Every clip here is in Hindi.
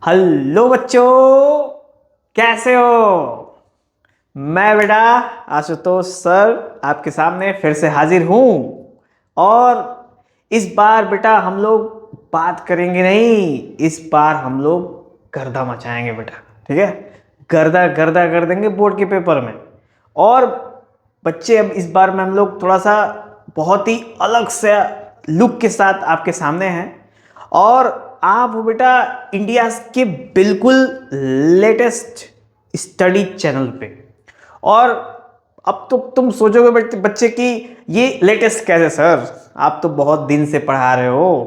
हेलो बच्चों, कैसे हो? मैं बेटा आशुतोष सर आपके सामने फिर से हाजिर हूं। और इस बार बेटा हम लोग बात करेंगे नहीं, इस बार हम लोग गर्दा मचाएंगे बेटा। ठीक है, गर्दा गर्दा कर देंगे बोर्ड के पेपर में। और बच्चे अब इस बार में हम लोग थोड़ा सा बहुत ही अलग से लुक के साथ आपके सामने हैं। और आप हो बेटा इंडिया के बिल्कुल लेटेस्ट स्टडी चैनल पे। और अब तो तुम सोचोगे बच्चे कि ये लेटेस्ट कैसे सर, आप तो बहुत दिन से पढ़ा रहे हो।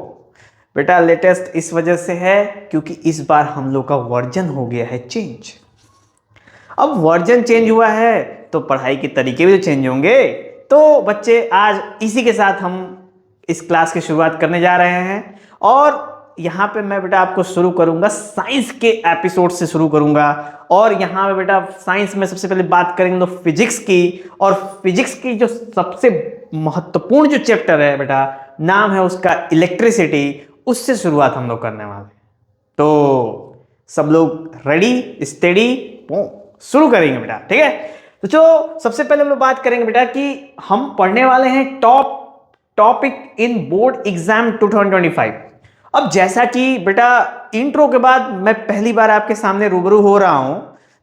बेटा लेटेस्ट इस वजह से है क्योंकि इस बार हम लोग का वर्जन हो गया है चेंज। अब वर्जन चेंज हुआ है तो पढ़ाई के तरीके भी तो चेंज होंगे। तो बच्चे आज इसी के साथ हम इस क्लास की शुरुआत करने जा रहे हैं। और यहाँ पे मैं बेटा आपको शुरू करूंगा साइंस के एपिसोड से शुरू करूंगा। और यहाँ पे बेटा साइंस में सबसे पहले बात करेंगे तो फिजिक्स की। और फिजिक्स की जो सबसे महत्वपूर्ण जो चैप्टर है बेटा, नाम है उसका इलेक्ट्रिसिटी, उससे शुरुआत हम लोग करने वाले हैं। तो सब लोग रेडी स्टेडी, शुरू करेंगे बेटा। ठीक है, तो जो सबसे पहले हम लोग बात करेंगे बेटा कि हम पढ़ने वाले हैं top topic in board exam 2025। अब जैसा कि बेटा इंट्रो के बाद मैं पहली बार आपके सामने रूबरू हो रहा हूं,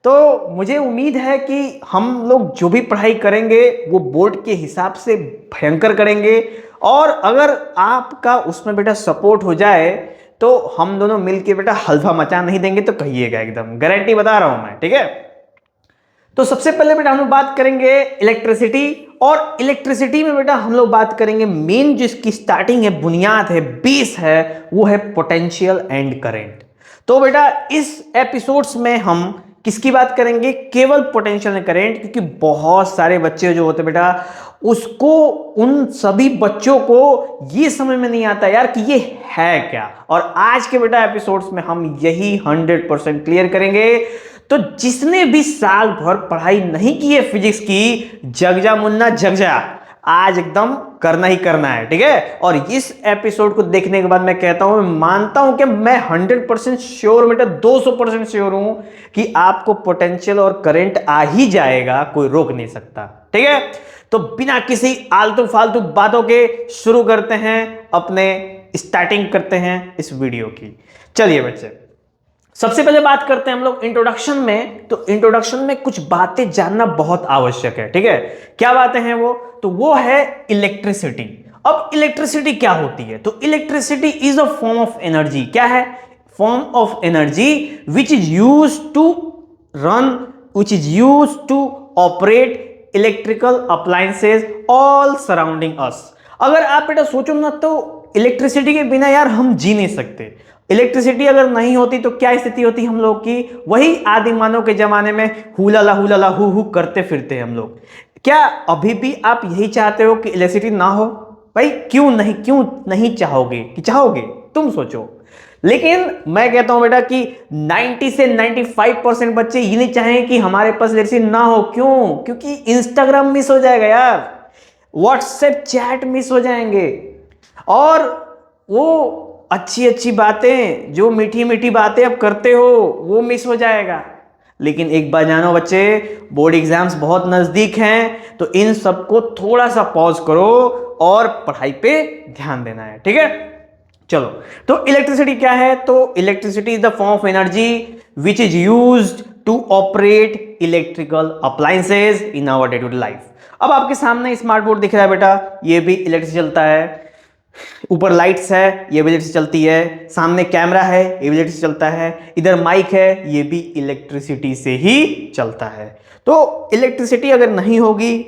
तो मुझे उम्मीद है कि हम लोग जो भी पढ़ाई करेंगे वो बोर्ड के हिसाब से भयंकर करेंगे। और अगर आपका उसमें बेटा सपोर्ट हो जाए तो हम दोनों मिलके बेटा हल्फा मचा नहीं देंगे, तो कहिएगा, एकदम गारंटी बता रहा हूं मैं। ठीक है, तो सबसे पहले बेटा हम लोग बात करेंगे इलेक्ट्रिसिटी। और इलेक्ट्रिसिटी में बेटा हम लोग बात करेंगे मेन जो इसकी स्टार्टिंग है, बुनियाद है, बेस है, वो है पोटेंशियल एंड करंट। तो बेटा इस एपिसोड्स में हम किसकी बात करेंगे? केवल पोटेंशियल एंड करंट। क्योंकि बहुत सारे बच्चे जो होते बेटा, उसको उन सभी बच्चों को ये समझ में नहीं आता यार कि ये है क्या। और आज के बेटा एपिसोड्स में हम यही 100% क्लियर करेंगे। तो जिसने भी साल भर पढ़ाई नहीं की है फिजिक्स की, जग जा मुन्ना जग जा, आज एकदम करना ही करना है। ठीक है, और इस एपिसोड को देखने के बाद मैं कहता हूं, मैं मानता हूं कि मैं 100% श्योर, बेटा 200% श्योर हूं कि आपको पोटेंशियल और करंट आ ही जाएगा, कोई रोक नहीं सकता। ठीक है, तो बिना किसी आलतू फालतू बातों के शुरू करते हैं, अपने स्टार्टिंग करते हैं इस वीडियो की। चलिए बच्चे, सबसे पहले बात करते हैं हम लोग इंट्रोडक्शन में। तो इंट्रोडक्शन में कुछ बातें जानना बहुत आवश्यक है। ठीक है, क्या बातें हैं वो? तो वो है इलेक्ट्रिसिटी। अब इलेक्ट्रिसिटी क्या होती है? तो electricity is a form of energy. क्या है? Form of energy which is use to run, which is use to operate electrical appliances all surrounding us. अगर आप बेटा सोचो ना, तो इलेक्ट्रिसिटी के बिना यार हम जी नहीं सकते। इलेक्ट्रिसिटी अगर नहीं होती तो क्या स्थिति होती हम लोग की? वही आदि मानव के जमाने में हुला ला हु करते फिरते हम लोग। क्या अभी भी आप यही चाहते हो कि इलेक्ट्रिसिटी ना हो? भाई क्यों नहीं चाहोगे? कि चाहोगे? तुम सोचो। लेकिन मैं कहता हूं बेटा कि 90 से 95% बच्चे ये नहीं चाहेंगे कि हमारे पास इलेक्ट्रिसिटी ना हो। क्यों? क्योंकि इंस्टाग्राम मिस हो जाएगा यार, व्हाट्सएप चैट मिस हो जाएंगे, और वो अच्छी अच्छी बातें, जो मीठी मीठी बातें अब करते हो, वो मिस हो जाएगा। लेकिन एक बात जानो बच्चे, बोर्ड एग्जाम्स बहुत नजदीक हैं, तो इन सबको थोड़ा सा पॉज करो और पढ़ाई पे ध्यान देना है। ठीक है, चलो। तो इलेक्ट्रिसिटी क्या है? तो electricity is the form of energy which is used to operate electrical appliances in our day to day life. अब आपके सामने स्मार्ट बोर्ड दिख रहा है बेटा, ये भी इलेक्ट्रिसिटी चलता है। ऊपर लाइट्स है, ये भी इलेक्ट्रिसिटी चलती है। सामने कैमरा है, ये भी इलेक्ट्रिसिटी चलता है। इधर माइक है, ये भी इलेक्ट्रिसिटी से ही चलता है। तो इलेक्ट्रिसिटी अगर नहीं होगी,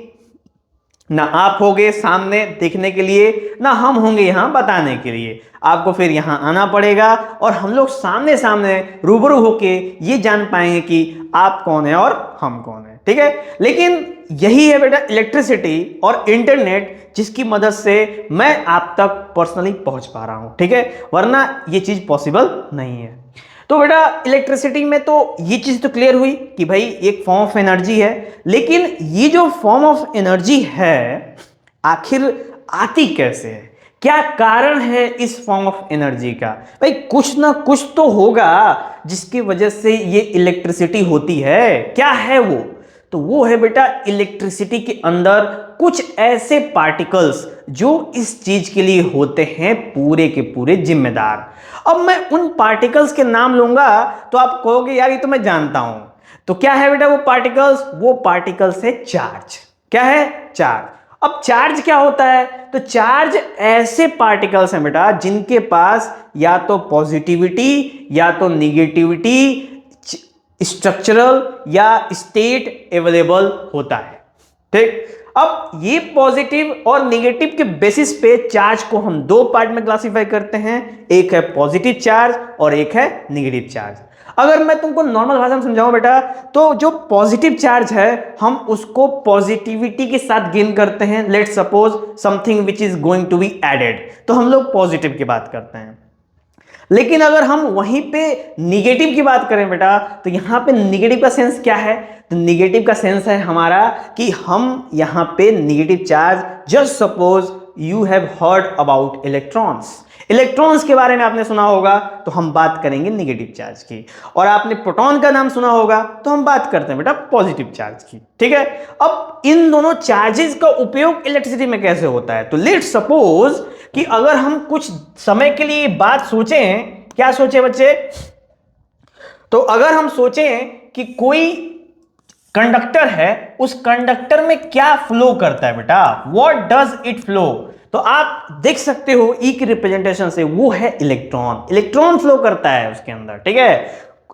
ना आप होगे सामने देखने के लिए, ना हम होंगे यहां बताने के लिए, आपको फिर यहां आना पड़ेगा और हम लोग सामने सामने रूबरू होके ये जान पाएंगे कि आप कौन है और हम कौन है। ठीक है, लेकिन यही है बेटा इलेक्ट्रिसिटी और इंटरनेट, जिसकी मदद से मैं आप तक पर्सनली पहुंच पा रहा हूं। ठीक है, वरना ये चीज पॉसिबल नहीं है। तो बेटा इलेक्ट्रिसिटी में तो ये चीज तो क्लियर हुई कि भाई एक फॉर्म ऑफ एनर्जी है। लेकिन ये जो फॉर्म ऑफ एनर्जी है, आखिर आती कैसे है? क्या कारण है इस फॉर्म ऑफ एनर्जी का? भाई कुछ ना कुछ तो होगा जिसकी वजह से ये इलेक्ट्रिसिटी होती है, क्या है वो? तो वो है बेटा इलेक्ट्रिसिटी के अंदर कुछ ऐसे पार्टिकल्स जो इस चीज के लिए होते हैं पूरे के पूरे जिम्मेदार। अब मैं उन पार्टिकल्स के नाम लूंगा तो आप कहोगे यार ये तो मैं जानता हूं। तो क्या है बेटा वो पार्टिकल्स? वो पार्टिकल्स है चार्ज। क्या है? चार्ज। अब चार्ज क्या होता है? तो चार्ज ऐसे पार्टिकल्स हैं बेटा जिनके पास या तो पॉजिटिविटी या तो निगेटिविटी स्ट्रक्चरल या स्टेट अवेलेबल होता है। ठीक, अब ये पॉजिटिव और निगेटिव के बेसिस पे चार्ज को हम दो पार्ट में क्लासिफाई करते हैं, एक है पॉजिटिव चार्ज और एक है निगेटिव चार्ज। अगर मैं तुमको नॉर्मल भाषा में समझाऊं बेटा, तो जो पॉजिटिव चार्ज है हम उसको पॉजिटिविटी के साथ गेन करते हैं। Let's suppose something which is going to be added, तो हम लोग पॉजिटिव की बात करते हैं। लेकिन अगर हम वहीं पे निगेटिव की बात करें बेटा, तो यहां पे निगेटिव का सेंस क्या है? तो निगेटिव का सेंस है हमारा कि हम यहां पे negative charge, just suppose you have heard about electrons, electrons के बारे में आपने सुना होगा, तो हम बात करेंगे निगेटिव चार्ज की। और आपने प्रोटॉन का नाम सुना होगा, तो हम बात करते हैं बेटा पॉजिटिव चार्ज की। ठीक है, अब इन दोनों चार्जेस का उपयोग इलेक्ट्रिसिटी में कैसे होता है? तो लेट्स सपोज कि अगर हम कुछ समय के लिए बात सोचें, क्या सोचे बच्चे? तो अगर हम सोचें कि कोई कंडक्टर है, उस कंडक्टर में क्या फ्लो करता है बेटा? What does it flow? तो आप देख सकते हो ई की रिप्रेजेंटेशन से, वो है इलेक्ट्रॉन। इलेक्ट्रॉन फ्लो करता है उसके अंदर। ठीक है,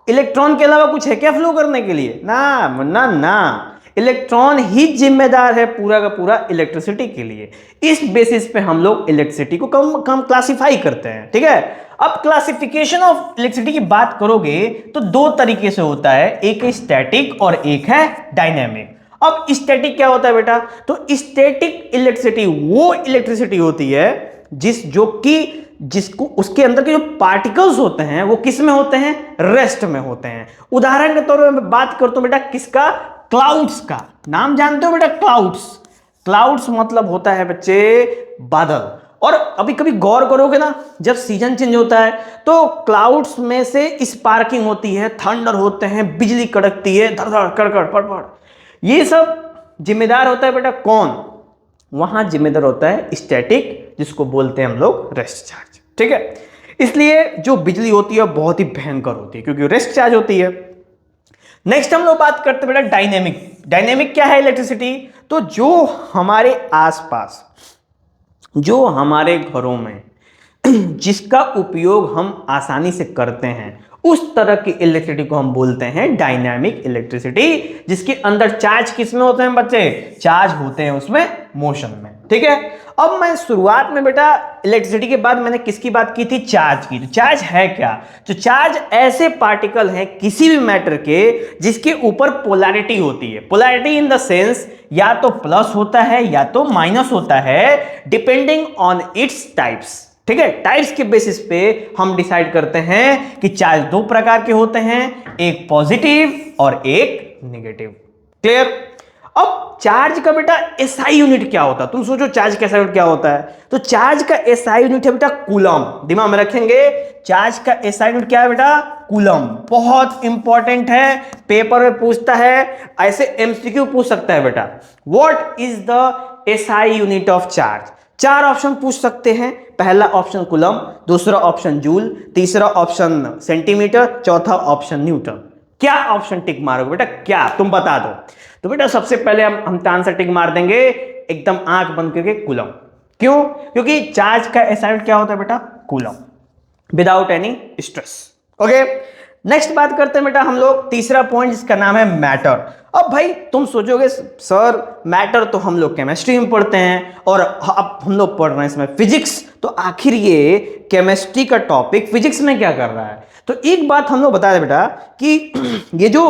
इलेक्ट्रॉन के अलावा कुछ है क्या फ्लो करने के लिए? ना ना ना, इलेक्ट्रॉन ही जिम्मेदार है पूरा का पूरा इलेक्ट्रिसिटी के लिए। इस बेसिस पे हम लोग इलेक्ट्रिसिटी को कम कम क्लासिफाई करते हैं। ठीक है, अब क्लासिफिकेशन ऑफ इलेक्ट्रिसिटी की बात करोगे तो दो तरीके से होता है, एक है स्टैटिक और एक है डायनेमिक। अब स्टैटिक क्या होता है बेटा? तो स्टैटिक इलेक्ट्रिसिटी वो इलेक्ट्रिसिटी होती है जिसको उसके अंदर के जो पार्टिकल्स होते हैं वो किस में होते हैं? रेस्ट में होते हैं। उदाहरण के तौर पर मैं बात करता हूं बेटा किसका? क्लाउड्स का। नाम जानते हो बेटा क्लाउड्स? क्लाउड्स मतलब होता है बच्चे बादल। और अभी कभी गौर करोगे ना, जब सीजन चेंज होता है तो क्लाउड्स में से स्पार्किंग होती है, थंडर होते हैं, बिजली कड़कती है, धड़ धड़ कड़कड़ पड़पड़। ये सब जिम्मेदार होता है बेटा कौन? वहां जिम्मेदार होता है स्टैटिक, जिसको बोलते हैं हम लोग रेस्ट चार्ज। ठीक है, इसलिए जो बिजली होती है बहुत ही भयंकर होती है क्योंकि रेस्ट चार्ज होती है। नेक्स्ट हम लोग बात करते हैं बेटा डायनेमिक। डायनेमिक क्या है इलेक्ट्रिसिटी? तो जो हमारे आसपास, जो हमारे घरों में जिसका उपयोग हम आसानी से करते हैं, उस तरह की इलेक्ट्रिसिटी को हम बोलते हैं डायनामिक इलेक्ट्रिसिटी, जिसके अंदर चार्ज किसमें होते हैं बच्चे? चार्ज होते हैं उसमें मोशन में। ठीक है, अब मैं शुरुआत में बेटा इलेक्ट्रिसिटी के बाद मैंने किसकी बात की थी? चार्ज की। तो चार्ज है क्या? तो चार्ज ऐसे पार्टिकल हैं किसी भी मैटर के जिसके ऊपर पोलैरिटी होती है। पोलैरिटी इन द सेंस या तो प्लस होता है या तो माइनस होता है, डिपेंडिंग ऑन इट्स टाइप्स। ठीक है, टाइप्स के बेसिस पे हम डिसाइड करते हैं कि चार्ज दो प्रकार के होते हैं, एक पॉजिटिव और एक नेगेटिव। क्लियर? अब चार्ज का बेटा एसआई यूनिट क्या होता है? तुम सोचो चार्ज का एसआई यूनिट क्या होता है? तो चार्ज का एसआई यूनिट है बेटा कूलम। दिमाग में रखेंगे, चार्ज का एसआई यूनिट क्या है बेटा? कूलम। बहुत इंपॉर्टेंट है, पेपर में पूछता है, ऐसे एमसीक्यू पूछ सकता है बेटा, what is the SI unit of charge? चार ऑप्शन पूछ सकते हैं। पहला ऑप्शन कूलम, दूसरा ऑप्शन जूल, तीसरा ऑप्शन सेंटीमीटर, चौथा ऑप्शन न्यूटन। क्या ऑप्शन टिक मारोगे बेटा? क्या तुम बता दो। तो बेटा सबसे पहले हम आंसर टिक मार देंगे एकदम आंख बंद करके, कूलम। क्यों? क्योंकि चार्ज का एसआई यूनिट क्या होता है बेटा? Coulomb, without any stress. Okay, next बात करते हैं बेटा हम लोग तीसरा पॉइंट, जिसका नाम है मैटर। अब भाई तुम सोचोगे सर मैटर तो हम लोग केमिस्ट्री में पढ़ते हैं और अब हम लोग पढ़ रहे हैं इसमें फिजिक्स, तो आखिर ये केमिस्ट्री का टॉपिक फिजिक्स में क्या कर रहा है? तो एक बात हम लोग बता दें बेटा कि ये जो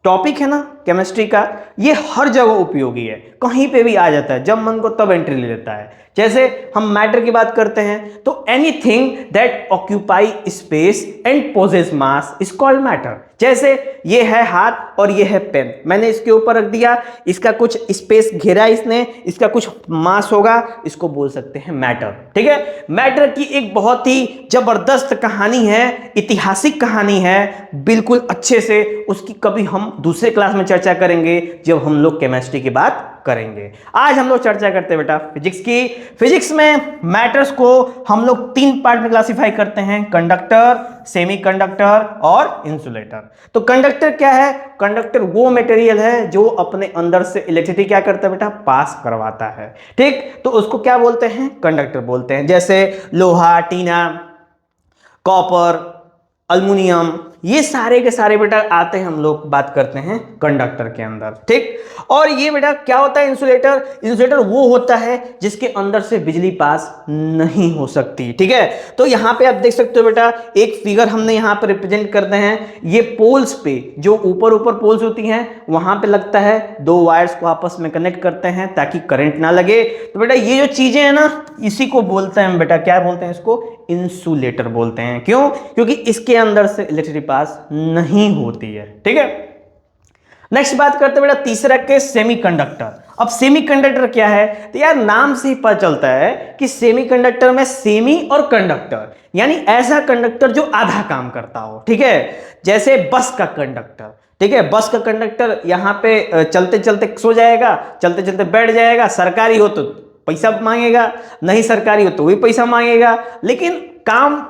टॉपिक है ना, केमिस्ट्री का, ये हर जगह उपयोगी है, कहीं पे भी आ जाता है, जब मन को तब एंट्री ले लेता है। जैसे हम मैटर की बात करते हैं तो anything that occupy space and possess mass is called matter. जैसे ये है हाथ और ये है पेन, मैंने इसके ऊपर रख दिया, इसका कुछ स्पेस घेरा इसने, इसका कुछ मास होगा, इसको बोल सकते हैं मैटर। ठीक है, मैटर की एक बहुत ही जबरदस्त कहानी है, ऐतिहासिक कहानी है, बिल्कुल अच्छे से उसकी कभी हम दूसरे क्लास में चर्चा करेंगे जब हम लोग केमिस्ट्री की बात करेंगे। आज हम लोग चर्चा करते हैं बेटा फिजिक्स की। फिजिक्स में मैटर्स को हम लोग 3 पार्ट में क्लासिफाई करते हैं, कंडक्टर, सेमीकंडक्टर और इंसुलेटर। तो कंडक्टर क्या है? कंडक्टर वो मटेरियल है जो अपने अंदर से इलेक्ट्रिसिटी क्या करता है बेटा? पास करवाता है। ठीक, तो उसको क्या बोलते हैं? कंडक्टर बोलते हैं। जैसे लोहा, टीना, कॉपर, अल्युमिनियम, ये सारे के सारे बेटा आते हैं, हम लोग बात करते हैं कंडक्टर के अंदर। ठीक, और ये बेटा क्या होता है? इंसुलेटर। इंसुलेटर वो होता है जिसके अंदर से बिजली पास नहीं हो सकती। ठीक है, तो यहां पे आप देख सकते हो बेटा, एक फिगर हमने यहां पर रिप्रेजेंट करते हैं। ये पोल्स पे, जो ऊपर ऊपर पोल्स होती हैं, वहां पे लगता है 2 वायर्स को आपस में कनेक्ट करते हैं ताकि करंट ना लगे। तो बेटा ये जो चीजें हैं ना, इसी को बोलते हैं बेटा, क्या बोलते हैं इसको? इंसुलेटर बोलते हैं। क्यों? क्योंकि इसके अंदर से इलेक्ट्रिसिटी पास नहीं होती है। ठीक है, नेक्स्ट बात करते हैं बेटा तीसरा के सेमीकंडक्टर। अब सेमीकंडक्टर क्या है? तो यार नाम से ही पता चलता है कि सेमीकंडक्टर में सेमी और कंडक्टर, यानी ऐसा कंडक्टर जो आधा काम करता हो। ठीक है, जैसे बस का कंडक्टर। ठीक है, बस का कंडक्टर यहां पे चलते चलते सो जाएगा, चलते चलते बैठ जाएगा, सरकारी हो तो पैसा मांगेगा, नहीं सरकारी हो तो भी पैसा मांगेगा, लेकिन काम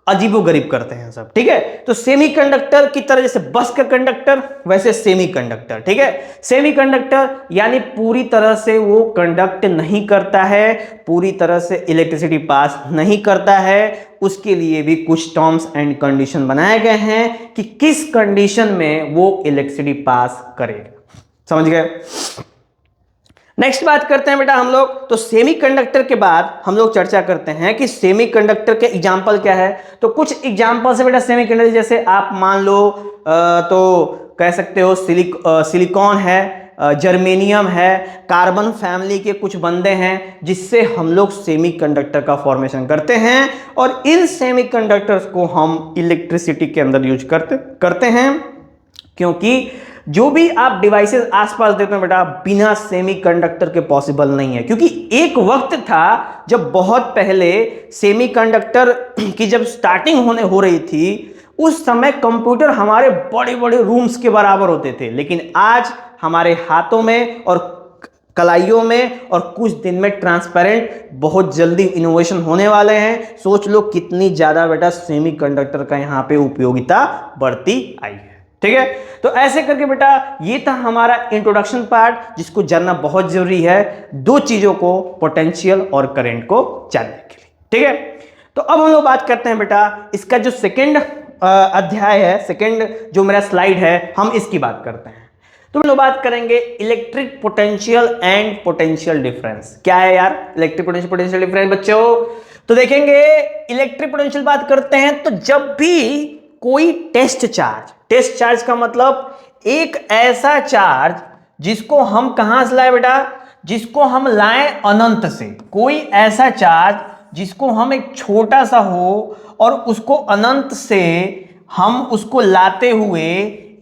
अजीबोगरीब करते हैं सब। ठीक है, तो सेमीकंडक्टर की तरह, जैसे बस का कंडक्टर वैसे सेमीकंडक्टर। ठीक है, सेमीकंडक्टर यानी पूरी तरह से वो कंडक्ट नहीं करता है, पूरी तरह से इलेक्ट्रिसिटी पास नहीं करता है। उसके लिए भी कुछ टर्म्स एंड कंडीशन बनाए गए हैं कि किस कंडीशन में वो इलेक्ट्रिसिटी पास करेगा। समझ गए? नेक्स्ट बात करते हैं बेटा हम लोग, तो सेमीकंडक्टर के बाद हम लोग चर्चा करते हैं कि सेमीकंडक्टर के एग्जांपल क्या है। तो कुछ एग्जांपल है बेटा सेमीकंडक्टर, जैसे आप मान लो तो कह सकते हो सिलिकॉन है, जर्मेनियम है, कार्बन फैमिली के कुछ बंदे हैं जिससे हम लोग सेमीकंडक्टर का फॉर्मेशन करते हैं, और इन सेमीकंडक्टर्स को हम इलेक्ट्रिसिटी के अंदर यूज करते हैं। क्योंकि जो भी आप डिवाइसेस आसपास देखते हैं बेटा, बिना सेमीकंडक्टर के पॉसिबल नहीं है। क्योंकि एक वक्त था जब बहुत पहले सेमीकंडक्टर की जब स्टार्टिंग हो रही थी, उस समय कंप्यूटर हमारे बड़े बड़े रूम्स के बराबर होते थे, लेकिन आज हमारे हाथों में और कलाइयों में और कुछ दिन में ट्रांसपेरेंट बहुत जल्दी इनोवेशन होने वाले हैं। सोच लो कितनी ज्यादा बेटा सेमीकंडक्टर का यहाँ पे उपयोगिता बढ़ती आई है। ठीक है, तो ऐसे करके बेटा ये था हमारा इंट्रोडक्शन पार्ट, जिसको जानना बहुत जरूरी है 2 चीजों को, पोटेंशियल और करंट को जानने के लिए। ठीक है, तो अब हम लोग बात करते हैं बेटा इसका जो सेकंड अध्याय है, सेकंड जो मेरा स्लाइड है, हम इसकी बात करते हैं। तो हम लोग बात करेंगे electric potential and potential difference. क्या है यार इलेक्ट्रिक पोटेंशियल, पोटेंशियल डिफरेंस बच्चों? तो देखेंगे इलेक्ट्रिक पोटेंशियल बात करते हैं तो जब भी कोई टेस्ट चार्ज का मतलब एक ऐसा चार्ज जिसको हम कहां से लाए बेटा? जिसको हम लाएं अनंत से। कोई ऐसा चार्ज जिसको हम एक छोटा सा हो और उसको अनंत से हम उसको लाते हुए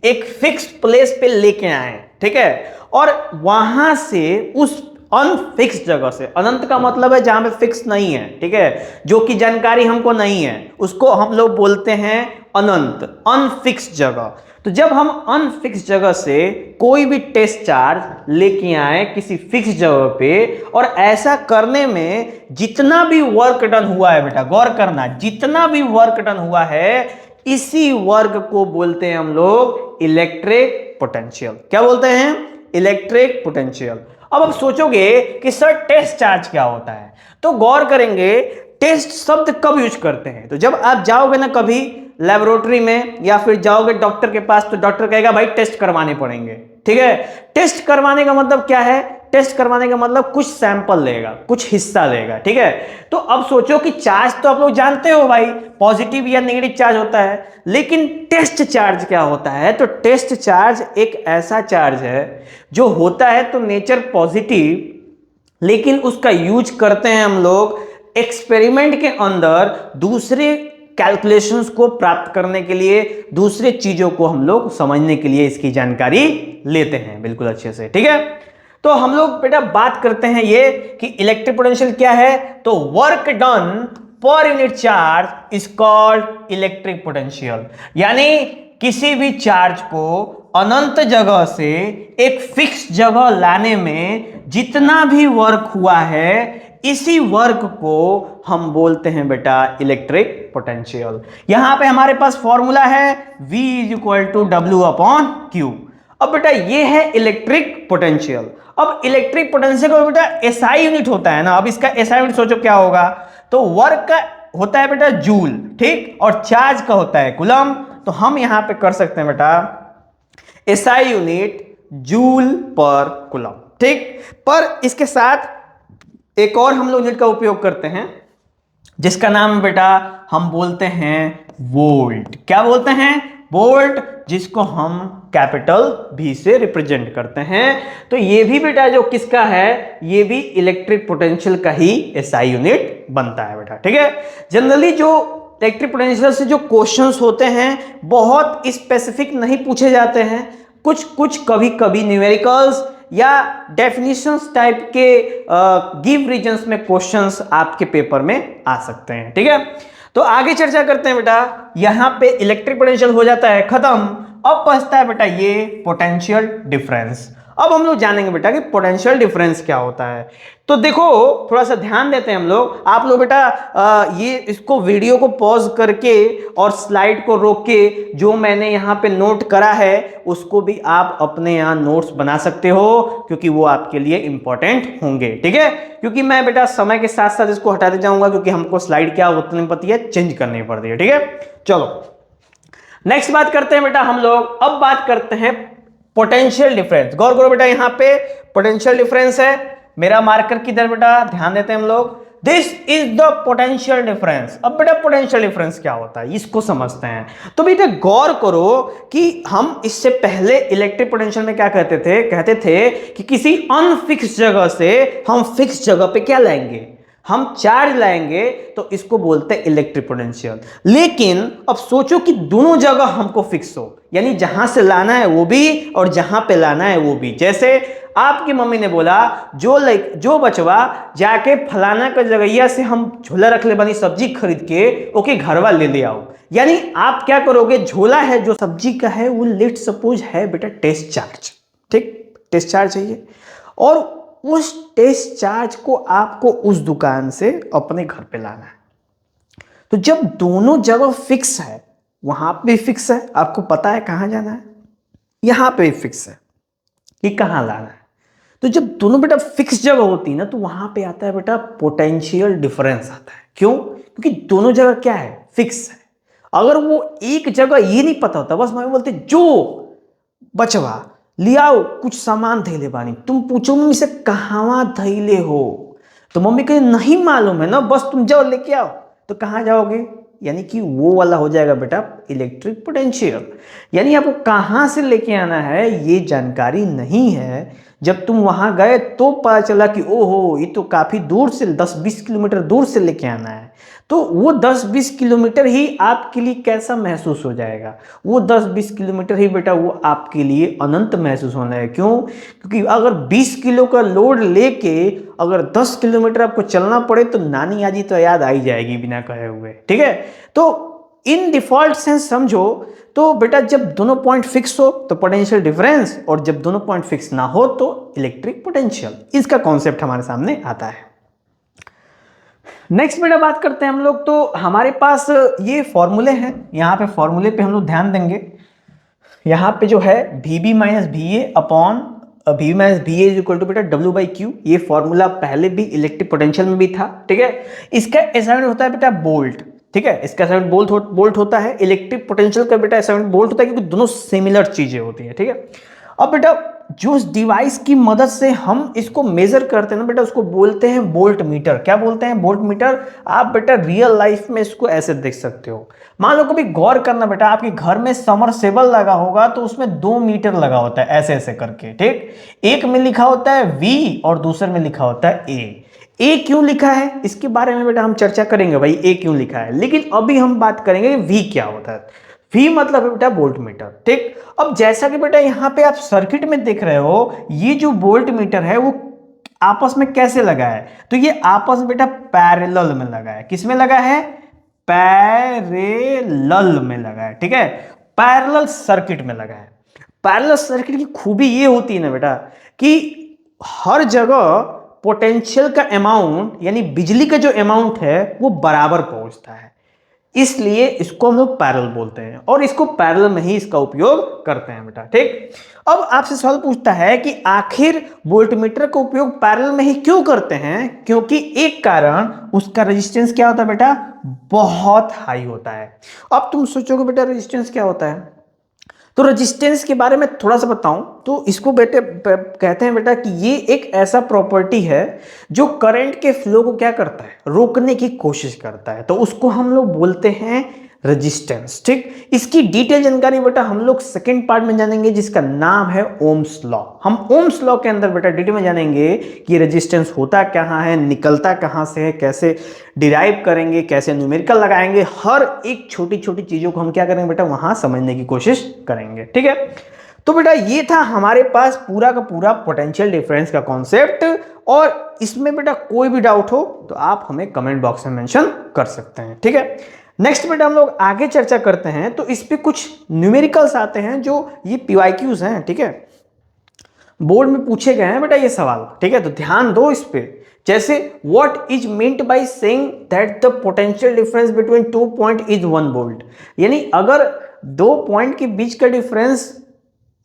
एक फिक्स प्लेस पे लेके आए। ठीक है, और वहां से उस अनफिक्स जगह से, अनंत का मतलब है जहां पे फिक्स नहीं है, ठीक है, जो कि जानकारी हमको नहीं है, उसको हम लोग बोलते हैं अनंत, अनफिक्स जगह। तो जब हम अनफिक्स जगह से कोई भी टेस्ट चार्ज लेके आए किसी फिक्स जगह पे, और ऐसा करने में जितना भी वर्क डन हुआ है बेटा, गौर करना, जितना भी वर्क डन हुआ है, इसी वर्क को बोलते हैं हम लोग इलेक्ट्रिक पोटेंशियल। क्या बोलते हैं? Electric potential. अब आप सोचोगे कि सर टेस्ट चार्ज क्या होता है, तो गौर करेंगे टेस्ट शब्द कब यूज करते हैं? तो जब आप जाओगे ना कभी लेबोरेटरी में या फिर जाओगे डॉक्टर के पास, तो डॉक्टर कहेगा भाई टेस्ट करवाने पड़ेंगे। ठीक है, टेस्ट करवाने का मतलब क्या है टेस्ट करवाने का मतलब कुछ सैंपल लेगा, कुछ हिस्सा लेगा, ठीक है। तो अब सोचो कि चार्ज तो आप लोग जानते हो भाई, पॉजिटिव या नेगेटिव चार्ज होता है, लेकिन टेस्ट चार्ज क्या होता है? तो टेस्ट चार्ज एक ऐसा चार्ज है जो होता है तो नेचर पॉजिटिव, लेकिन उसका यूज करते हैं हम लोग एक्सपेरिमेंट के अंदर दूसरे कैलकुलेशंस को प्राप्त करने के लिए, दूसरे चीजों को हम लोग समझने के लिए इसकी जानकारी लेते हैं बिल्कुल अच्छे से, ठीक है। तो हम लोग बेटा बात करते हैं ये कि इलेक्ट्रिक पोटेंशियल क्या है। तो work done per unit charge is called electric potential, यानी किसी भी चार्ज को अनंत जगह से एक फिक्स जगह लाने में जितना भी वर्क हुआ है, इसी वर्क को हम बोलते हैं बेटा इलेक्ट्रिक पोटेंशियल। यहां पे हमारे पास फॉर्मूला है V is equal to W upon Q. अब बेटा ये है इलेक्ट्रिक पोटेंशियल। अब इलेक्ट्रिक पोटेंशियल का बेटा एसआई यूनिट होता है ना, अब इसका एसआई यूनिट सोचो क्या होगा। तो वर्क का होता है बेटा जूल, ठीक, और चार्ज का होता है कूलम। तो हम यहां पे कर सकते हैं बेटा एसआई यूनिट जूल पर कूलम, ठीक। पर इसके साथ एक और हम लोग यूनिट का उपयोग करते हैं जिसका नाम बेटा हम बोलते हैं वोल्ट। क्या बोलते हैं? वोल्ट, जिसको हम कैपिटल V से रिप्रेजेंट करते हैं। तो ये भी बेटा जो किसका है, ये भी इलेक्ट्रिक पोटेंशियल का ही एसआई यूनिट बनता है बेटा, ठीक है। जनरली जो इलेक्ट्रिक पोटेंशियल से जो क्वेश्चंस होते हैं बहुत स्पेसिफिक नहीं पूछे जाते हैं, कुछ कुछ कभी कभी न्यूमेरिकल्स या डेफिनेशंस टाइप के गिव रीजंस में क्वेश्चंस आपके पेपर में आ सकते हैं, ठीक है। तो आगे चर्चा करते हैं बेटा। यहां पे इलेक्ट्रिक पोटेंशियल हो जाता है खत्म। अब बचता है बेटा ये पोटेंशियल डिफरेंस। अब हम लोग जानेंगे बेटा कि पोटेंशियल डिफरेंस क्या होता है। तो देखो थोड़ा सा ध्यान देते हैं हम लोग। आप लोग बेटा ये इसको वीडियो को पॉज करके और स्लाइड को रोक के जो मैंने यहाँ पे नोट करा है उसको भी आप अपने यहाँ नोट्स बना सकते हो, क्योंकि वो आपके लिए इंपॉर्टेंट होंगे, ठीक है। क्योंकि मैं बेटा समय के साथ साथ इसको हटाते जाऊंगा, क्योंकि हमको स्लाइड क्या उतनी पता है चेंज करनी पड़ती है, ठीक है। चलो नेक्स्ट बात करते हैं बेटा हम लोग। अब बात करते हैं पोटेंशियल डिफरेंस। गौर करो बेटा, यहां पे पोटेंशियल डिफरेंस है, मेरा मार्कर किधर बेटा, ध्यान देते हैं हम लोग। This is the potential difference. अब बेटा पोटेंशियल डिफरेंस क्या होता है इसको समझते हैं। तो बेटा गौर करो कि हम इससे पहले इलेक्ट्रिक पोटेंशियल में क्या कहते थे कि किसी अनफिक्स जगह से हम फिक्स जगह पे क्या लाएंगे, हम चार्ज लाएंगे, तो इसको बोलते हैं इलेक्ट्रिक पोटेंशियल। लेकिन अब सोचो कि दोनों जगह हमको फिक्स हो, यानी जहां से लाना है वो भी और जहां पे लाना है वो भी। जैसे आपकी मम्मी ने बोला जो बचवा जाके फलाना का जगहिया से हम झोला रख ले बनी सब्जी खरीद के ओके घरवा ले आओ। यानी आप क्या करोगे, झोला है जो सब्जी का है वो लेट सपोज है बेटा टेस्ट चार्ज, ठीक, टेस्ट चार्ज चाहिए, और उस टेस्ट चार्ज को आपको उस दुकान से अपने घर पे लाना है। तो जब दोनों जगह फिक्स है, वहां पे फिक्स है, आपको पता है कहां जाना है, यहां पे फिक्स है कि कहां लाना है। तो जब दोनों बेटा फिक्स जगह होती है ना, तो वहां पे आता है बेटा पोटेंशियल डिफरेंस आता है। क्यों? क्योंकि दोनों जगह क्या है, फिक्स है। अगर वो एक जगह ये नहीं पता होता, बस मम्मी बोलते जो बचवा लियाओ कुछ सामान धैले बानी, तुम पूछो मम्मी से कहां धैले हो, तो मम्मी कहे नहीं मालूम है ना, बस तुम जाओ लेके आओ। तो कहां जाओगे, यानी कि वो वाला हो जाएगा बेटा इलेक्ट्रिक पोटेंशियल। यानी आपको कहां से लेके आना है ये जानकारी नहीं है। जब तुम वहां गए तो पता चला कि ओहो ये तो काफी दूर से 10-20 किलोमीटर दूर से लेके आना है, तो वो 10-20 किलोमीटर ही आपके लिए कैसा महसूस हो जाएगा, वो 10-20 किलोमीटर ही बेटा वो आपके लिए अनंत महसूस होना है। क्यों? क्योंकि अगर 20 किलो का लोड लेके अगर 10 किलोमीटर आपको चलना पड़े तो नानी आजी तो याद आ ही जाएगी बिना कहे हुए, ठीक है। तो इन डिफॉल्ट सेंस समझो तो बेटा जब दोनों पॉइंट फिक्स हो तो पोटेंशियल डिफरेंस, और जब दोनों पॉइंट फिक्स ना हो तो इलेक्ट्रिक पोटेंशियल। इसका कॉन्सेप्ट हमारे सामने आता है। नेक्स्ट बेटा बात करते हैं हम लोग। तो हमारे पास ये फॉर्मूले हैं, यहाँ पे फॉर्मूले पे हम लोग ध्यान देंगे। यहाँ पे जो है VB minus VA upon VB minus VA is equal to बेटा W बाई Q। ये फॉर्मूला पहले भी इलेक्ट्रिक पोटेंशियल में भी था, ठीक है। इसका असाइनमेंट होता है बेटा बोल्ट, ठीक है। इसका असाइनमेंट बोल्ट होता है। इलेक्ट्रिक पोटेंशियल का बेटा असाइनमेंट बोल्ट होता है, क्योंकि दोनों सिमिलर चीजें होती है, ठीक है। अब बेटा जो इस डिवाइस की मदद से हम इसको मेजर करते हैं ना बेटा, उसको बोलते हैं वोल्ट मीटर। क्या बोलते हैं? Volt meter. आप बेटा रियल लाइफ में इसको ऐसे देख सकते हो। मान लो कभी गौर करना बेटा, आपके घर में समरसेबल लगा होगा तो उसमें 2 मीटर लगा होता है ऐसे ऐसे करके, ठीक। एक में लिखा होता है V और दूसरे में लिखा होता है A। क्यों लिखा है इसके बारे में बेटा हम चर्चा करेंगे भाई, ए क्यों लिखा है, लेकिन अभी हम बात करेंगे वी क्या होता है। वी मतलब है बेटा वोल्ट मीटर, ठीक। अब जैसा कि बेटा यहां पे आप सर्किट में देख रहे हो, ये जो वोल्ट मीटर है वो आपस में कैसे लगा है, तो ये आपस में बेटा पैरेलल में लगा है। किस में लगा है? पैरेलल में लगा है, ठीक है, पैरेलल सर्किट में लगा है। पैरेलल सर्किट की खूबी ये होती है ना बेटा कि हर जगह पोटेंशियल का अमाउंट यानी बिजली का जो अमाउंट है वो बराबर पहुंचता है, इसलिए इसको हम लोग पैरेलल बोलते हैं और इसको पैरेलल में ही इसका उपयोग करते हैं बेटा, ठीक। अब आपसे सवाल पूछता है कि आखिर वोल्टमीटर का उपयोग पैरेलल में ही क्यों करते हैं? क्योंकि एक कारण उसका रेजिस्टेंस क्या होता है बेटा? बहुत हाई होता है। अब तुम सोचोगे बेटा रेजिस्टेंस क्या होता है, तो रेजिस्टेंस के बारे में थोड़ा सा बताऊं तो इसको बेटे कहते हैं बेटा कि ये एक ऐसा प्रॉपर्टी है जो करंट के फ्लो को क्या करता है? रोकने की कोशिश करता है, तो उसको हम लोग बोलते हैं रेजिस्टेंस, ठीक। इसकी डिटेल जानकारी बेटा हम लोग सेकंड पार्ट में जानेंगे जिसका नाम है ओम्स लॉ। हम ओम्स लॉ के अंदर बेटा डिटेल में जानेंगे कि रेजिस्टेंस होता कहाँ है, निकलता कहाँ से है, कैसे डिराइव करेंगे, कैसे न्यूमेरिकल लगाएंगे, हर एक छोटी छोटी चीजों को हम क्या करेंगे बेटा वहां समझने की कोशिश करेंगे, ठीक है। तो बेटा ये था हमारे पास पूरा का पूरा पोटेंशियल डिफरेंस का कॉन्सेप्ट, और इसमें बेटा कोई भी डाउट हो तो आप हमें कमेंट बॉक्स में मेंशन कर सकते हैं, ठीक है। नेक्स्ट बेटा हम लोग आगे चर्चा करते हैं, तो इस पे कुछ न्यूमेरिकल्स आते हैं जो ये PYQs हैं, ठीक है, बोर्ड में पूछे गए हैं बेटा ये सवाल, ठीक है, तो ध्यान दो इस पे। जैसे what is meant by saying that the potential difference between 2 point is 1 volt, यानी अगर 2 पॉइंट के बीच का डिफरेंस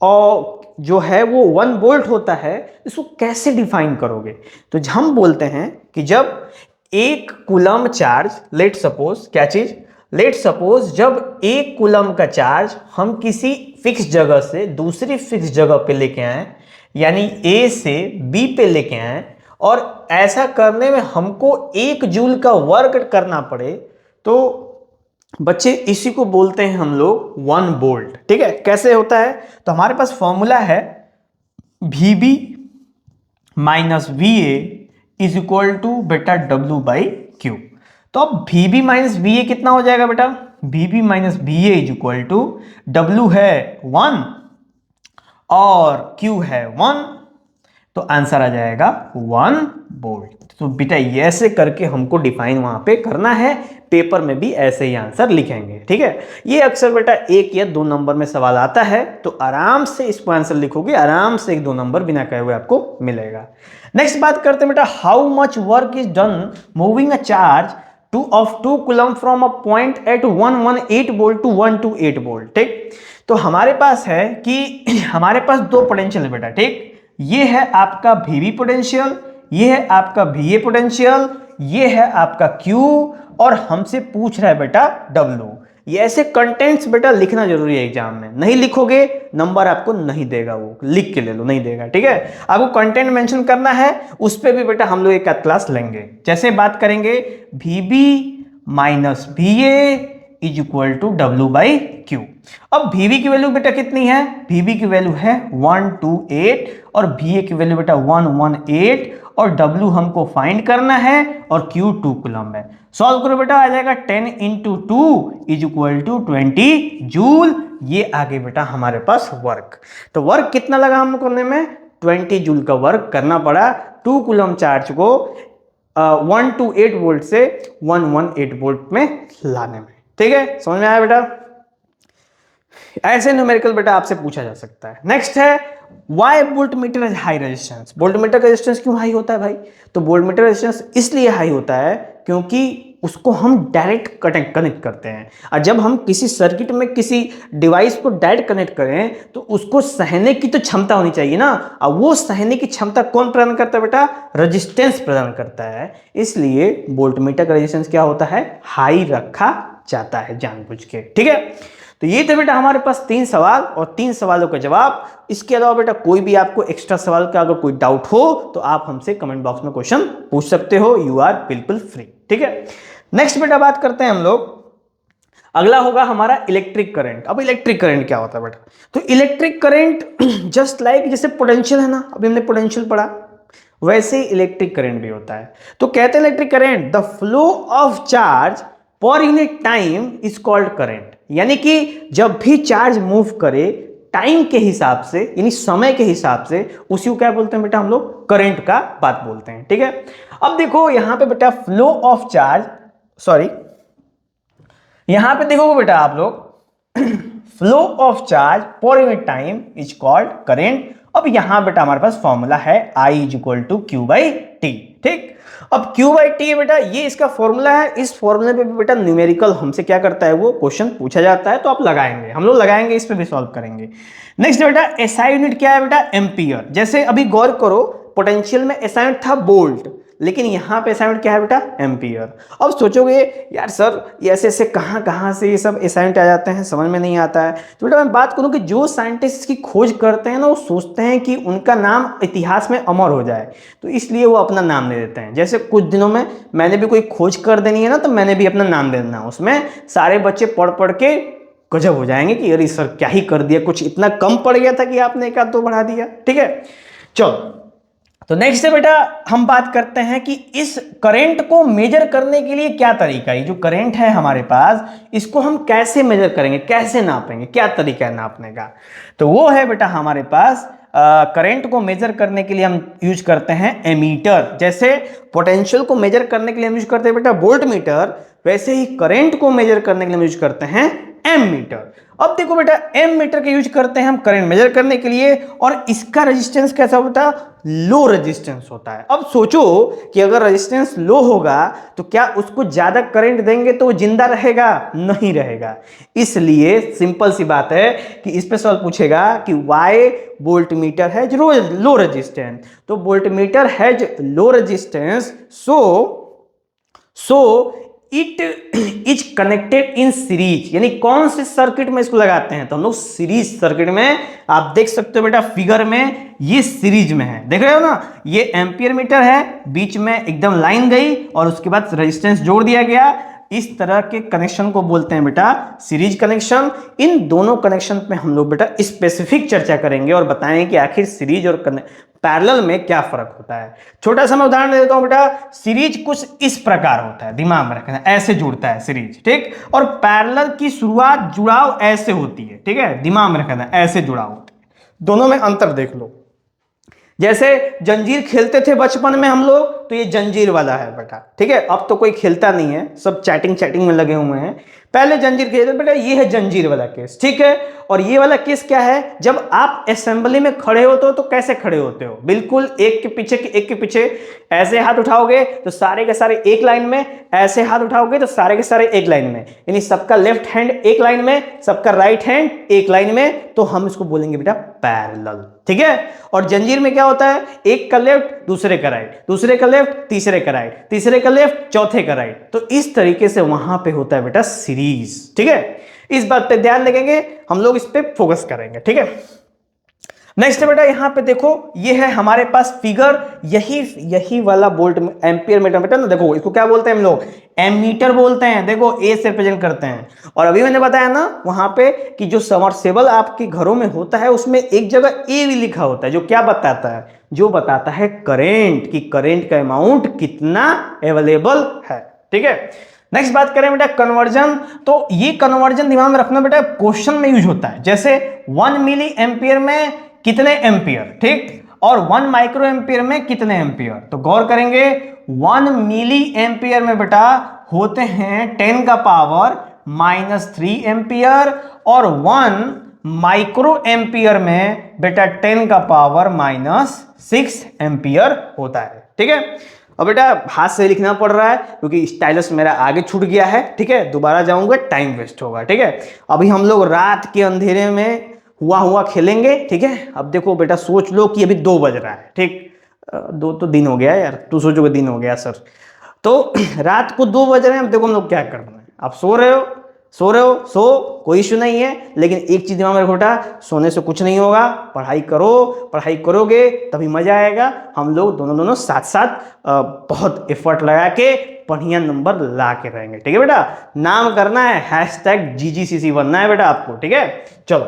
और जो है वो 1 वोल्ट होता है, इसको कैसे डिफाइन करोगे? तो हम बोलते हैं कि जब एक कूलम चार्ज, लेट सपोज क्या चीज, लेट सपोज जब एक कूलम का चार्ज हम किसी फिक्स जगह से दूसरी फिक्स जगह पे लेके आए, यानी A से B पे लेके आए, और ऐसा करने में हमको 1 जूल का वर्क करना पड़े, तो बच्चे इसी को बोलते हैं हम लोग 1 वोल्ट, ठीक है। कैसे होता है? तो हमारे पास फॉर्मूला है VB minus VA is equal to बेटा W/Q। तो अब VB माइनस VA कितना हो जाएगा बेटा? VB minus VA is equal to W है 1 और Q है 1, तो आंसर आ जाएगा 1 वोल्ट। तो बेटा ये ऐसे करके हमको डिफाइन वहां पे करना है, पेपर में भी ऐसे ही आंसर लिखेंगे, ठीक है। ये अक्सर बेटा 1 या 2 नंबर में सवाल आता है, तो आराम से इसको आंसर लिखोगे, आराम से 1-2 नंबर बिना कहे हुए आपको मिलेगा। नेक्स्ट बात करते हैं बेटा, how much work is done moving a charge of 2 coulomb from a point at 118 volt to 128 volt, ठीक। तो हमारे पास है कि हमारे पास 2 पोटेंशियल है बेटा, ठीक। ये है आपका VB पोटेंशियल, ये है आपका VA पोटेंशियल, ये है आपका Q, और हमसे पूछ रहा है बेटा W। ये ऐसे कंटेंट्स बेटा लिखना जरूरी है एग्जाम में, नहीं लिखोगे नंबर आपको नहीं देगा, वो लिख के ले लो, नहीं देगा, ठीक है। आपको कंटेंट मेंशन करना है, उस पर भी बेटा हम लोग एक क्लास लेंगे। जैसे बात करेंगे VB minus VA is equal to W/Q। अब VB की वैल्यू बेटा कितनी है? VB की वैल्यू है 128 और VA की वैल्यू बेटा 118, और W हमको फाइंड करना है और Q 2 कूलम है। सॉल्व करो बेटा, आ जाएगा 10 into 2 is equal to 20 joule. ये आगे बेटा हमारे पास वर्क, तो वर्क कितना लगा हम करने में? 20 जूल का वर्क करना पड़ा 2 कूलम चार्ज को 128 वोल्ट से 118 वोल्ट में लाने में, ठीक है। समझ में आया बेटा? ऐसे न्यूमेरिकल बेटा आपसे पूछा जा सकता है। नेक्स्ट है why voltmeter is high resistance. Voltmeter का रेजिस्टेंस क्यों हाई होता है भाई? तो वोल्टमीटर रेजिस्टेंस इसलिए हाई होता है क्योंकि उसको हम डायरेक्ट कनेक्ट करते हैं, और जब हम किसी सर्किट में किसी डिवाइस को डायरेक्ट कनेक्ट करें तो उसको सहने की तो क्षमता होनी चाहिए ना, और वो सहने की क्षमता कौन प्रदान करता है बेटा? रेजिस्टेंस प्रदान करता है। इसलिए वोल्टमीटर का रेजिस्टेंस क्या होता है? हाई रखा जाता है जानबूझ के, ठीक है। तो ये थे बेटा हमारे पास 3 सवाल और 3 सवालों का जवाब। इसके अलावा बेटा कोई भी आपको एक्स्ट्रा सवाल का अगर कोई डाउट हो तो आप हमसे कमेंट बॉक्स में क्वेश्चन पूछ सकते हो, यू आर बिल्कुल फ्री। ठीक है, नेक्स्ट बेटा बात करते हैं हम लोग, अगला होगा हमारा इलेक्ट्रिक करंट। अब इलेक्ट्रिक करंट क्या होता है बेटा, तो इलेक्ट्रिक करंट जस्ट लाइक जैसे पोटेंशियल है ना, अभी हमने पोटेंशियल पढ़ा, वैसे ही इलेक्ट्रिक करंट भी होता है। तो कहते हैं electric current the flow of charge per unit time is called current, यानी कि जब भी चार्ज मूव करे टाइम के हिसाब से, यानी समय के हिसाब से, उसी को क्या बोलते हैं बेटा हम लोग, करंट का बात बोलते हैं। ठीक है, अब देखो यहां पे बेटा फ्लो ऑफ चार्ज, सॉरी यहां पे देखो बेटा आप लोग flow of charge per unit time is called current. अब यहां बेटा हमारे पास फॉर्मूला है I is equal to Q by T. ठीक, अब Q बाई टी बेटा ये इसका फॉर्मूला है, इस फॉर्मूले पे बेटा न्यूमेरिकल हमसे क्या करता है, वो क्वेश्चन पूछा जाता है, तो आप लगाएंगे, हम लोग लगाएंगे, इस पे भी सॉल्व करेंगे। नेक्स्ट बेटा एसआई यूनिट क्या है बेटा, एम्पियर। जैसे अभी गौर करो पोटेंशियल में एसआई यूनिट था वोल्ट, लेकिन यहां पे एसआई यूनिट क्या है बेटा, एम्पियर। अब सोचोगे यार सर ये ऐसे ऐसे कहां से ये सब एसआई यूनिट आ जाते हैं, समझ में नहीं आता है। तो बेटा मैं बात करूं कि जो साइंटिस्ट इसकी खोज करते हैं ना, वो सोचते हैं कि उनका नाम इतिहास में अमर हो जाए, तो इसलिए वो अपना नाम दे देते हैं। जैसे कुछ दिनों में मैंने भी कोई खोज कर देनी है ना, तो मैंने भी अपना नाम दे देना, उसमें सारे बच्चे पढ़ पढ़ के गजब हो जाएंगे कि अरे सर क्या ही कर दिया, कुछ इतना कम पड़ गया था कि आपने एक आध दो बढ़ा दिया। ठीक है, चलो तो नेक्स्ट है बेटा हम बात करते हैं कि इस करंट को मेजर करने के लिए क्या तरीका है, जो करंट है हमारे पास इसको हम कैसे मेजर करेंगे, कैसे नापेंगे, क्या तरीका है नापने का। तो वो है बेटा हमारे पास करंट को मेजर करने के लिए हम यूज करते हैं एमीटर। जैसे पोटेंशियल को मेजर करने के लिए हम यूज करते हैं बेटा वोल्ट मीटर, वैसे ही करंट को मेजर करने के लिए हम यूज करते हैं एम मीटर। अब देखो बेटा एम मीटर का यूज करते हैं हम करंट मेजर करने के लिए, और इसका रेजिस्टेंस कैसा होता है, लो रेजिस्टेंस होता है। अब सोचो कि अगर रेजिस्टेंस लो होगा तो क्या उसको ज्यादा करंट देंगे तो वो जिंदा रहेगा, नहीं रहेगा। इसलिए सिंपल सी बात है कि इस पे सवाल पूछेगा कि why volt meter has low resistance, तो volt meter has low resistance, so it is connected in series. यानी कौन से सर्किट में इसको लगाते हैं, तो हम लोग सीरीज सर्किट में, आप देख सकते हो बेटा फिगर में, ये सीरीज में है, देख रहे हो ना, ये एम्पियर मीटर है, बीच में एकदम लाइन गई और उसके बाद रेजिस्टेंस जोड़ दिया गया। इस तरह के कनेक्शन को बोलते हैं बेटा सीरीज कनेक्शन। इन दोनों कनेक्शन पे हम लोग बेटा स्पेसिफिक चर्चा करेंगे और बताएंगे कि आखिर सीरीज और पैरेलल में क्या फर्क होता है। छोटा सा मैं उदाहरण दे देता हूं बेटा, सीरीज कुछ इस प्रकार होता है, दिमाग में रखना, ऐसे जुड़ता है सीरीज, ठीक, और पैरेलल की शुरुआत जुड़ाव ऐसे होती है, ठीक है, दिमाग में रखना, ऐसे जुड़ाव होते हैं। दोनों में अंतर देख लो। जैसे जंजीर खेलते थे बचपन में हम लोग, तो ये जंजीर वाला है बेटा, ठीक है, अब तो कोई खेलता नहीं है, सब चैटिंग में लगे हुए हैं। पहले जंजीर खेलते बेटा, ये है जंजीर वाला केस, ठीक है। और ये वाला केस क्या है, जब आप असेंबली में खड़े होते हो तो कैसे खड़े होते हो, बिल्कुल एक के पीछे ऐसे हाथ उठाओगे तो सारे के सारे एक लाइन में, ऐसे हाथ उठाओगे तो सारे के सारे एक लाइन में, यानी सबका लेफ्ट हैंड एक लाइन में, सबका राइट हैंड एक लाइन में, तो हम इसको बोलेंगे बेटा पैरेलल, ठीक है। और जंजीर में क्या होता है, एक का लेफ्ट दूसरे का राइट, दूसरे का लेफ्ट तीसरे का राइट, तीसरे का लेफ्ट चौथे का राइट, तो इस तरीके से वहां पे होता है बेटा सीरीज, ठीक है। इस बात पे ध्यान रखेंगे, हम लोग इस पे फोकस करेंगे, ठीक है। नेक्स्ट बेटा यहां पे देखो, ये है हमारे पास फिगर, यही वाला वोल्ट एम्पियर मीटर बेटा ना, देखो इसको क्या बोलते हैं हम लोग, एमीटर बोलते हैं, देखो ए से रिप्रेजेंट करते हैं। और अभी मैंने बताया ना वहां पे कि जो सबमर्सिबल आपके घरों में होता है उसमें एक जगह ए भी लिखा होता है, जो क्या बताता है, जो बताता है करंट, कि करंट का अमाउंट कितना अवेलेबल है, ठीक है। नेक्स्ट बात करें बेटा कन्वर्जन, तो ये कन्वर्जन दिमाग में रखना बेटा, क्वेश्चन में यूज होता है। जैसे 1 मिली एम्पियर में कितने एम्पियर, ठीक, और 1 माइक्रो एम्पियर में कितने एम्पियर, तो गौर करेंगे 1 मिली एम्पियर में बेटा होते हैं 10 का पावर -3 एम्पियर, और 1 माइक्रो एम्पियर में बेटा 10 का पावर -6 एम्पियर होता है, ठीक है। अब बेटा हाथ से लिखना पड़ रहा है क्योंकि स्टाइलस मेरा आगे छूट गया है, ठीक है, दोबारा जाऊंगा टाइम वेस्ट होगा, ठीक है। अभी हम लोग रात के अंधेरे में हुआ खेलेंगे, ठीक है। अब देखो बेटा सोच लो कि अभी 2 बज रहा है, ठीक, 2 तो दिन हो गया यार, तू सोचोगे दिन हो गया सर, तो रात को 2 बज रहे हैं। अब देखो हम लोग क्या करना है, आप सो रहे हो, सो रहे हो सो, कोई इशू नहीं है, लेकिन एक चीज दिमाग में रखो बेटा, सोने से कुछ नहीं होगा, पढ़ाई करो, पढ़ाई करोगे तभी मजा आएगा। हम लोग दोनों साथ साथ बहुत एफर्ट लगा के बढ़िया नंबर ला के रहेंगे, ठीक है बेटा। नाम करना है #GGCC बनना है बेटा आपको, ठीक है। चलो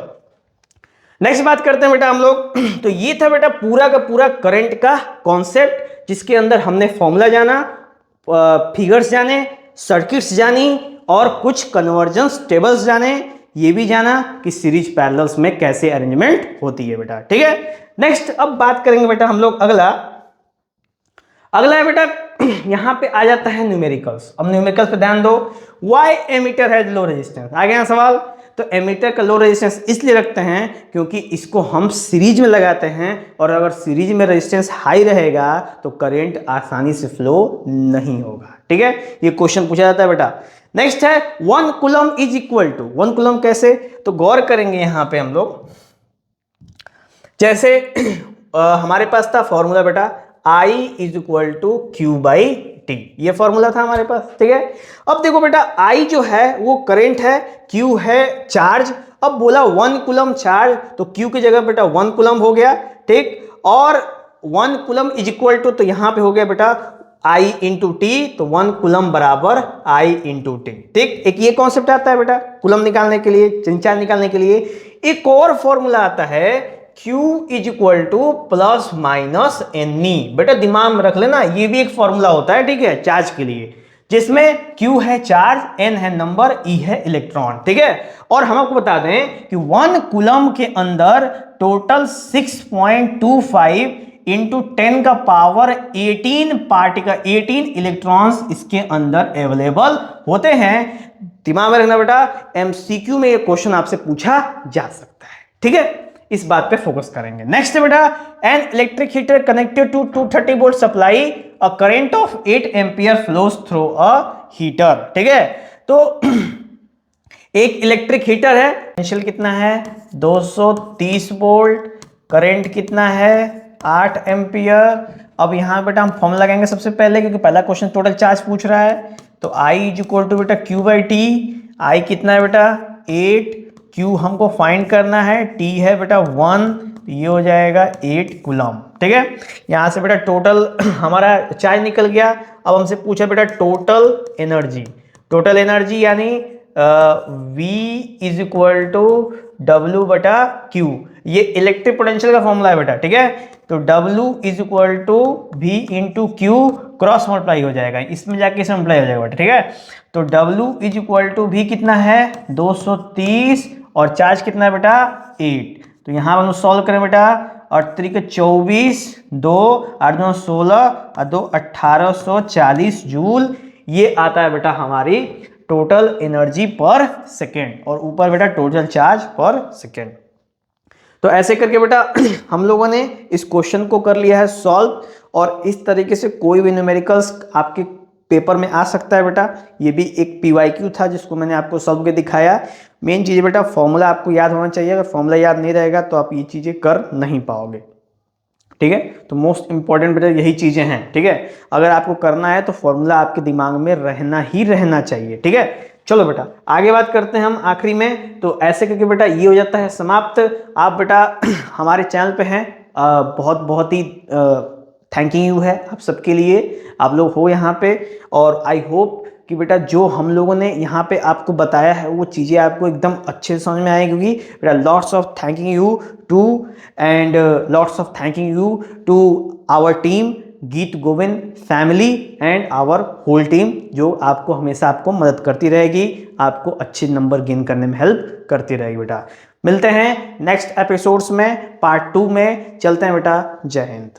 नेक्स्ट बात करते हैं बेटा हम लोग। तो ये था बेटा पूरा का पूरा करंट का कॉन्सेप्ट, जिसके अंदर हमने फॉर्मूला जाना, फिगर्स जाने, सर्किट्स जानी और कुछ कन्वर्जेंस टेबल्स जाने, ये भी जाना कि सीरीज पैरेलल्स में कैसे अरेंजमेंट होती है बेटा, ठीक है। नेक्स्ट अब बात करेंगे बेटा हम लोग अगला है बेटा, यहां पे आ जाता है न्यूमेरिकल्स। अब न्यूमेरिकल्स पे ध्यान दो। Why ammeter has low resistance, आ गया सवाल। तो एमीटर का लो रेजिस्टेंस इसलिए रखते हैं क्योंकि इसको हम सीरीज में लगाते हैं, और अगर सीरीज में रेजिस्टेंस हाई रहेगा तो करंट आसानी से फ्लो नहीं होगा, ठीक है। ये क्वेश्चन पूछा जाता है बेटा। नेक्स्ट है 1 coulomb is equal to, 1 coulomb कैसे, तो गौर करेंगे यहां पे हम लोग। जैसे हमारे पास था फॉर्मूला बेटा I is equal to Q/T, ये फॉर्मूला था हमारे पास, ठीक है। अब देखो बेटा I जो है वो करंट है, Q है चार्ज। अब बोला 1 कूलम चार्ज, तो Q की जगह बेटा 1 कूलम हो गया, ठीक। और 1 कूलम इज इक्वल टू, तो यहां पे हो गया बेटा I इंटू टी, तो 1 कूलम बराबर I इंटू टी, ठीक। एक ये कॉन्सेप्ट आता है बेटा कूलम निकालने के लिए, चार्ज निकालने के लिए। एक और फॉर्मूला आता है Q is equal two plus minus NE, बेटा दिमाग में रख लेना, ये भी एक फॉर्मूला होता है, ठीक है, चार्ज के लिए, जिसमें Q है चार्ज, N है नंबर, E है इलेक्ट्रॉन, ठीक है। और हम आपको बता दें कि 1 कूलम के अंदर टोटल 6.25 इंटू 10 का पावर 18 पार्टिकल, 18 इलेक्ट्रॉन्स इसके अंदर अवेलेबल होते हैं। दिमाग में रखना बेटा, MCQ में ये क्वेश्चन आपसे पूछा जा सकता है, ठीक है। इस बात पे फोकस करेंगे। नेक्स्ट है बेटा, an electric heater connected to 230 volt supply, a current of 8 ampere flows through a heater, ठीक है। तो एक इलेक्ट्रिक हीटर है, पोटेंशियल कितना है 230 वोल्ट, करंट कितना है 8 एम्पियर। अब यहां बेटा हम फॉर्मूला लगाएंगे सबसे पहले, क्योंकि पहला क्वेश्चन टोटल चार्ज पूछ रहा है। तो I इज इक्वल टू बेटा Q/T, I कितना है बेटा 8, Q हमको फाइंड करना है, T है बेटा 1, तो ये हो जाएगा 8 कूलम, ठीक है। यहां से बेटा टोटल हमारा चार्ज निकल गया। अब हमसे पूछा बेटा टोटल एनर्जी, टोटल एनर्जी यानी V is equal to W बटा Q, ये इलेक्ट्रिक पोटेंशियल का फॉर्मूला है बेटा, ठीक है। तो W is equal to V into Q, cross multiply हो जाएगा, इसमें जाके इसमें मल्टीप्लाई हो जाएगा बेटा, ठीक है। तो W is equal to V कितना है 230, और चार्ज कितना है बेटा 8। तो यहां हम सॉल्व करें बेटा, 8 3 24, 2 8 2 16 और 2 1840 जूल, ये आता है बेटा हमारी टोटल एनर्जी पर सेकेंड, और ऊपर बेटा टोटल चार्ज पर सेकेंड। तो ऐसे करके बेटा हम लोगों ने इस क्वेश्चन को कर लिया है सॉल्व, और इस तरीके से कोई भी न्यूमेरिकल्स आपके पेपर में आ सकता है बेटा। ये भी एक PYQ था जिसको मैंने आपको सॉल्व करके दिखाया। मेन चीज़ बेटा फॉर्मूला आपको याद होना चाहिए, अगर फॉर्मूला याद नहीं रहेगा तो आप ये चीज़ें कर नहीं पाओगे, ठीक है। तो मोस्ट इंपॉर्टेंट बेटा यही चीज़ें हैं, ठीक है। अगर आपको करना है तो फॉर्मूला आपके दिमाग में रहना चाहिए, ठीक है। चलो बेटा आगे बात करते हैं हम आखिरी में। तो ऐसे करके बेटा ये हो जाता है समाप्त। आप बेटा हमारे चैनल पे हैं, बहुत ही थैंकिंग यू है आप सबके लिए, आप लोग हो यहाँ पे। और आई होप कि बेटा जो हम लोगों ने यहाँ पे आपको बताया है वो चीज़ें आपको एकदम अच्छे से समझ में आएगी। बेटा lots of thanking you to and lots of thanking you to our team Geet Govind family and our whole team, जो आपको हमेशा आपको मदद करती रहेगी, आपको अच्छे नंबर गेन करने में हेल्प करती रहेगी बेटा। मिलते हैं नेक्स्ट एपिसोड्स में, पार्ट 2 में। चलते हैं बेटा, जय हिंद।